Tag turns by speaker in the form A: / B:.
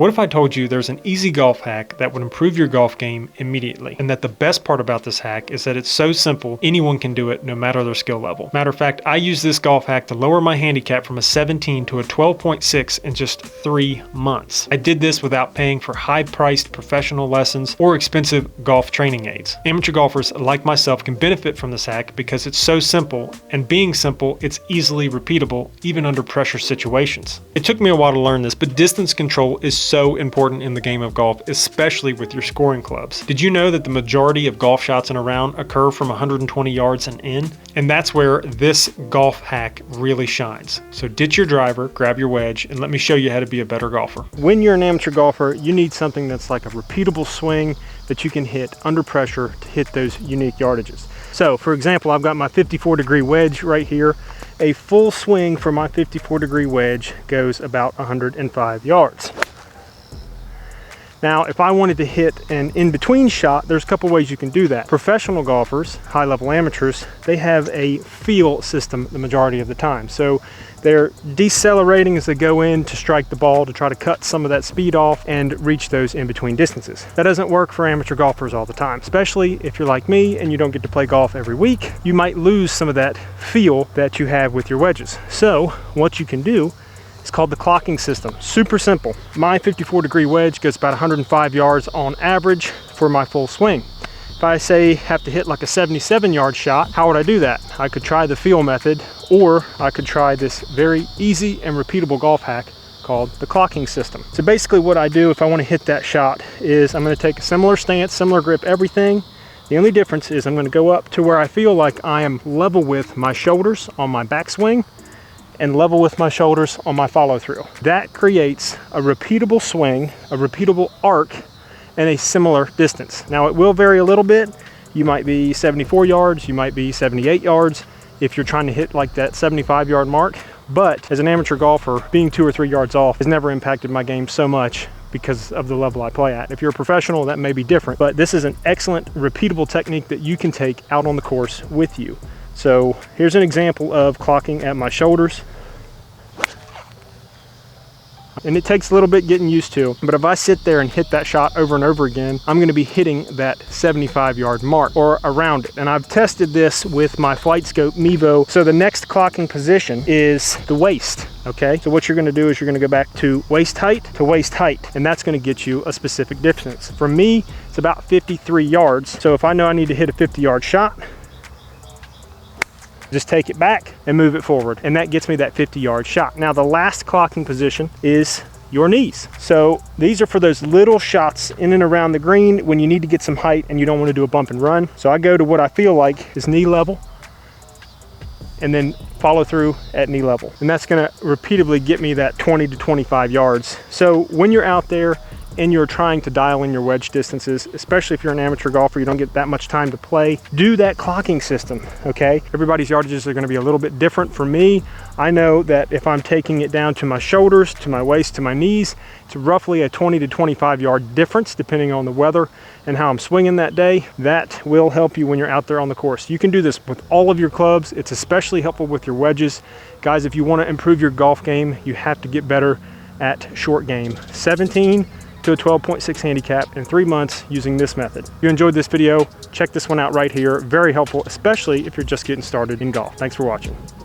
A: What if I told you there's an easy golf hack that would improve your golf game immediately, and that the best part about this hack is that it's so simple anyone can do it no matter their skill level. Matter of fact, I used this golf hack to lower my handicap from a 17 to a 12.6 in just 3 months. I did this without paying for high-priced professional lessons or expensive golf training aids. Amateur golfers like myself can benefit from this hack because it's so simple, and being simple, it's easily repeatable even under pressure situations. It took me a while to learn this, but distance control is so important in the game of golf, especially with your scoring clubs. Did you know that the majority of golf shots in a round occur from 120 yards and in? And that's where this golf hack really shines. So ditch your driver, grab your wedge, and let me show you how to be a better golfer. When you're an amateur golfer, you need something that's like a repeatable swing that you can hit under pressure to hit those unique yardages. So for example, I've got my 54-degree wedge right here. A full swing for my 54-degree wedge goes about 105 yards. Now, if I wanted to hit an in-between shot, there's a couple ways you can do that. Professional golfers, high-level amateurs, they have a feel system the majority of the time. So they're decelerating as they go in to strike the ball to try to cut some of that speed off and reach those in-between distances. That doesn't work for amateur golfers all the time, especially if you're like me and you don't get to play golf every week. You might lose some of that feel that you have with your wedges. So what you can do, it's called the clocking system. Super simple. My 54-degree wedge goes about 105 yards on average for my full swing. If I say have to hit like a 77-yard shot, how would I do that? I could try the feel method, or I could try this very easy and repeatable golf hack called the clocking system. So basically what I do if I want to hit that shot is I'm going to take a similar stance, similar grip, everything. The only difference is I'm going to go up to where I feel like I am level with my shoulders on my backswing and level with my shoulders on my follow through. That creates a repeatable swing, a repeatable arc, and a similar distance. Now it will vary a little bit. You might be 74 yards, you might be 78 yards if you're trying to hit like that 75-yard mark. But as an amateur golfer, being 2 or 3 yards off has never impacted my game so much because of the level I play at. If you're a professional, that may be different, but this is an excellent repeatable technique that you can take out on the course with you. So here's an example of clocking at my shoulders. And it takes a little bit getting used to, but if I sit there and hit that shot over and over again, I'm going to be hitting that 75-yard mark or around it. And I've tested this with my Flight Scope Mevo. So the next clocking position is the waist. Okay, so what you're going to do is you're going to go back to waist height, and that's going to get you a specific distance. For me, it's about 53 yards. So if I know I need to hit a 50-yard shot, just take it back and move it forward, and that gets me that 50-yard shot. Now the last clocking position is your knees. So these are for those little shots in and around the green when you need to get some height and you don't want to do a bump and run. So I go to what I feel like is knee level and then follow through at knee level, and that's going to repeatedly get me that 20 to 25 yards. So when you're out there and you're trying to dial in your wedge distances, especially if you're an amateur golfer, you don't get that much time to play, do that clocking system, okay? Everybody's yardages are gonna be a little bit different. For me, I know that if I'm taking it down to my shoulders, to my waist, to my knees, it's roughly a 20 to 25 yard difference depending on the weather and how I'm swinging that day. That will help you when you're out there on the course. You can do this with all of your clubs. It's especially helpful with your wedges. Guys, if you wanna improve your golf game, you have to get better at short game. 17 to a 12.6 handicap in 3 months using this method. If you enjoyed this video, check this one out right here. Very helpful, especially if you're just getting started in golf. Thanks for watching.